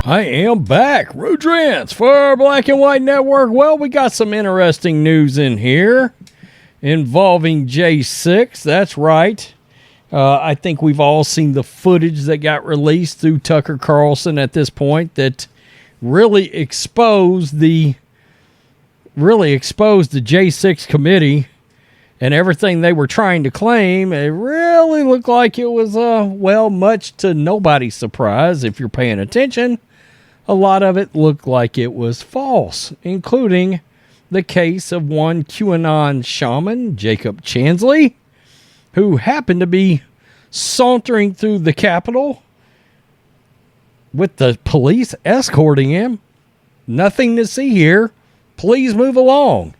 I am back. Rudrance for Black and White Network. Well, we got some interesting news in here involving J6. That's right. I think we've all seen the footage that got released through Tucker Carlson at this point that really exposed the J6 committee and everything they were trying to claim. It really looked like it was, much to nobody's surprise, if you're paying attention, a lot of it looked like it was false, including the case of one QAnon shaman, Jacob Chansley, who happened to be sauntering through the Capitol with the police escorting him. Nothing to see here. Please move along.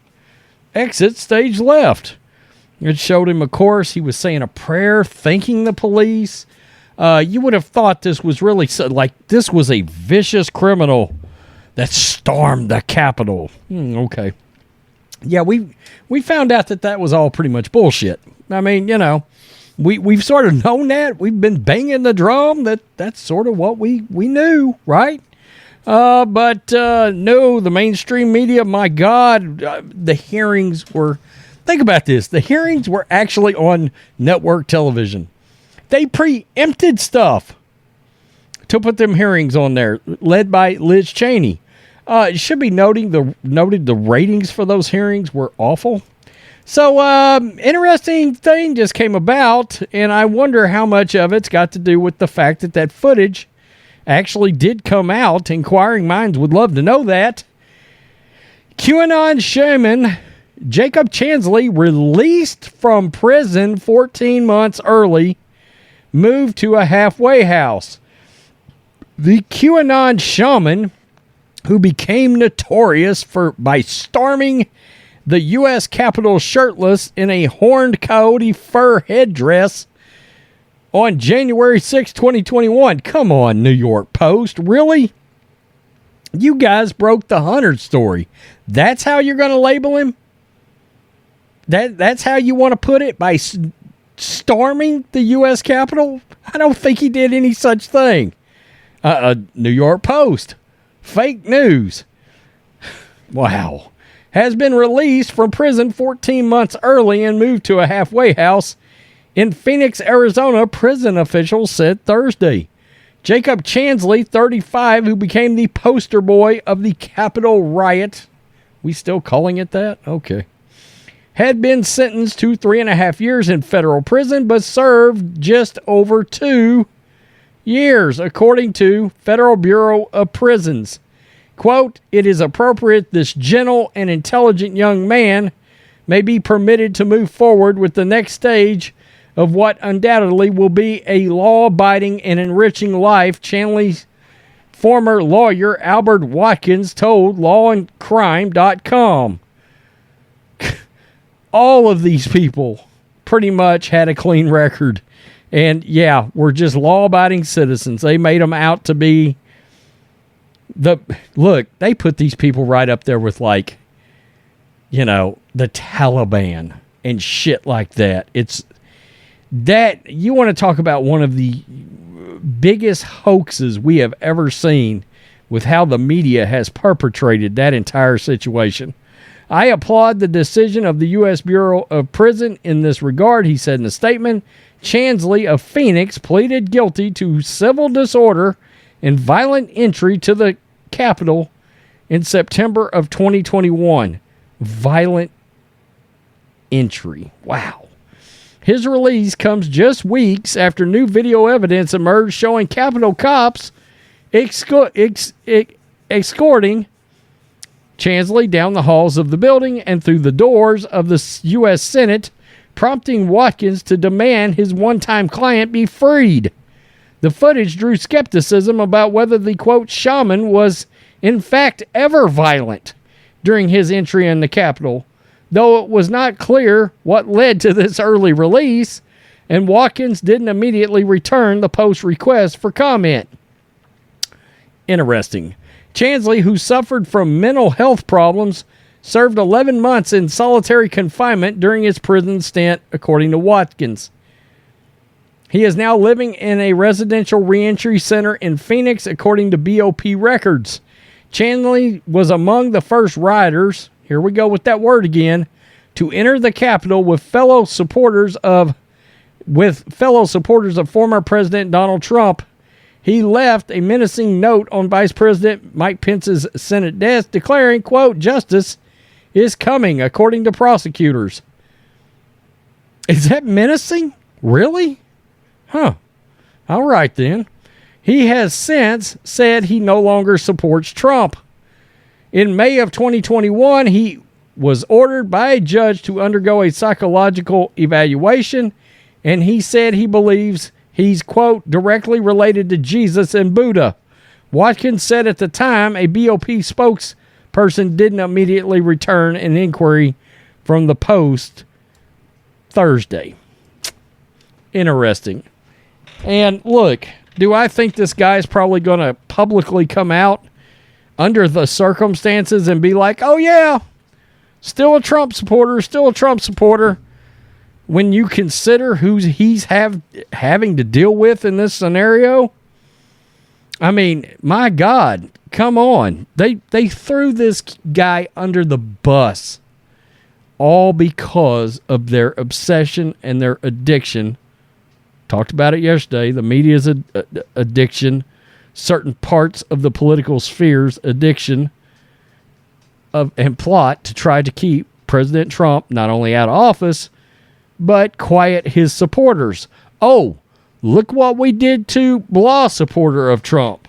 Exit stage left. It showed him, of course, he was saying a prayer, thanking the police. You would have thought this was really this was a vicious criminal that stormed the Capitol. Okay. Yeah, we found out that was all pretty much bullshit. I mean, we've sort of known that. We've been banging the drum that's sort of what we knew, right? But no, the mainstream media, my God, the hearings were... Think about this. The hearings were actually on network television. They preempted stuff to put them hearings on there, led by Liz Cheney. It should be noted the ratings for those hearings were awful. So, interesting thing just came about, and I wonder how much of it's got to do with the fact that footage actually did come out. Inquiring minds would love to know that. QAnon Shaman Jacob Chansley, released from prison 14 months early, moved to a halfway house. The QAnon Shaman, who became notorious by storming the U.S. Capitol shirtless in a horned coyote fur headdress on January 6, 2021. Come on, New York Post. Really? You guys broke the Hunter story. That's how you're going to label him? That's how you want to put it? By storming the U.S. Capitol? I don't think he did any such thing. New York Post. Fake news. Wow. Has been released from prison 14 months early and moved to a halfway house in Phoenix, Arizona, prison officials said Thursday. Jacob Chansley, 35, who became the poster boy of the Capitol riot. We still calling it that? Okay. Had been sentenced to 3.5 years in federal prison, but served just over 2 years, according to Federal Bureau of Prisons. Quote, "It is appropriate this gentle and intelligent young man may be permitted to move forward with the next stage of what undoubtedly will be a law-abiding and enriching life," Chansley's former lawyer Albert Watkins told lawandcrime.com. All of these people pretty much had a clean record. And yeah, we're just law-abiding citizens. They made them out to be look, they put these people right up there with the Taliban and shit like that. It's that you want to talk about one of the biggest hoaxes we have ever seen with how the media has perpetrated that entire situation. "I applaud the decision of the U.S. Bureau of Prison in this regard," he said in a statement. Chansley of Phoenix pleaded guilty to civil disorder and violent entry to the Capitol in September of 2021. Violent entry. Wow. His release comes just weeks after new video evidence emerged showing Capitol cops escorting Chansley down the halls of the building and through the doors of the U.S. Senate, prompting Watkins to demand his one-time client be freed. The footage drew skepticism about whether the, quote, shaman was, in fact, ever violent during his entry in the Capitol, though it was not clear what led to this early release, and Watkins didn't immediately return the Post's request for comment. Interesting. Chansley, who suffered from mental health problems, served 11 months in solitary confinement during his prison stint, according to Watkins. He is now living in a residential reentry center in Phoenix, according to BOP records. Chansley was among the first riders, here we go with that word again, to enter the Capitol with fellow supporters of former President Donald Trump. He left a menacing note on Vice President Mike Pence's Senate desk declaring, quote, "Justice is coming," according to prosecutors. Is that menacing? Really? Huh. All right, then. He has since said he no longer supports Trump. In May of 2021, he was ordered by a judge to undergo a psychological evaluation, and he said he believes he's, quote, directly related to Jesus and Buddha. Watkins said at the time a BOP spokesperson didn't immediately return an inquiry from the Post Thursday. Interesting. And look, do I think this guy's probably going to publicly come out under the circumstances and be like, oh yeah, still a Trump supporter, when you consider who he's having to deal with in this scenario? I mean, my God, come on. They threw this guy under the bus all because of their obsession and their addiction. Talked about it yesterday. The media's addiction, certain parts of the political sphere's addiction and plot to try to keep President Trump not only out of office, but quiet his supporters. Oh, look what we did to blah supporter of Trump.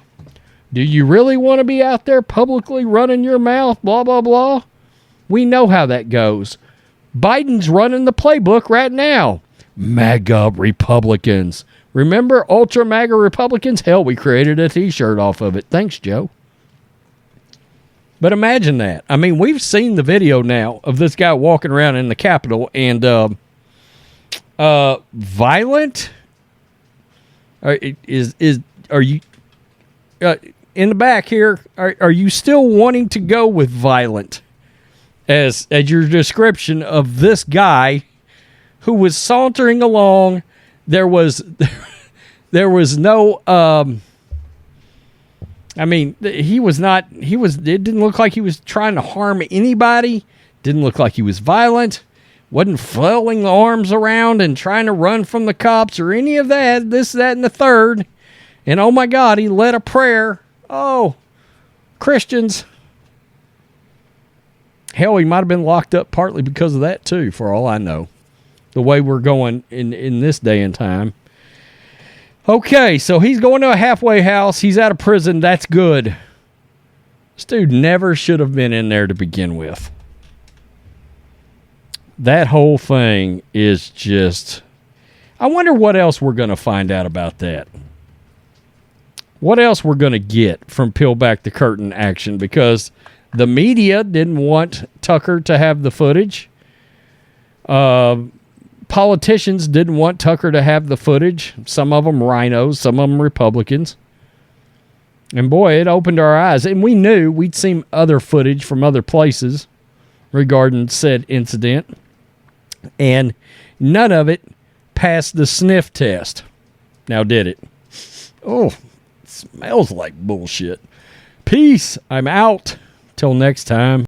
Do you really want to be out there publicly running your mouth, blah, blah, blah? We know how that goes. Biden's running the playbook right now. MAGA Republicans. Remember Ultra MAGA Republicans? Hell, we created a t-shirt off of it. Thanks, Joe. But imagine that. I mean, we've seen the video now of this guy walking around in the Capitol and violent. Are you in the back here? Are you still wanting to go with violent as your description of this guy who was sauntering along? There was no, I mean, it didn't look like he was trying to harm anybody. Didn't look like he was violent. Wasn't flailing arms around and trying to run from the cops or any of that, this, that, and the third. And oh my God, he led a prayer. Oh, Christians. Hell, he might have been locked up partly because of that too, for all I know. The way we're going in this day and time. Okay, so he's going to a halfway house. He's out of prison. That's good. This dude never should have been in there to begin with. That whole thing is just... I wonder what else we're going to find out about that. What else we're going to get from Peel Back the Curtain action, because the media didn't want Tucker to have the footage. Politicians didn't want Tucker to have the footage. Some of them rhinos, some of them Republicans. And boy, it opened our eyes. And we knew we'd seen other footage from other places regarding said incident. And none of it passed the sniff test. Now, did it? Oh, it smells like bullshit. Peace. I'm out. Till next time.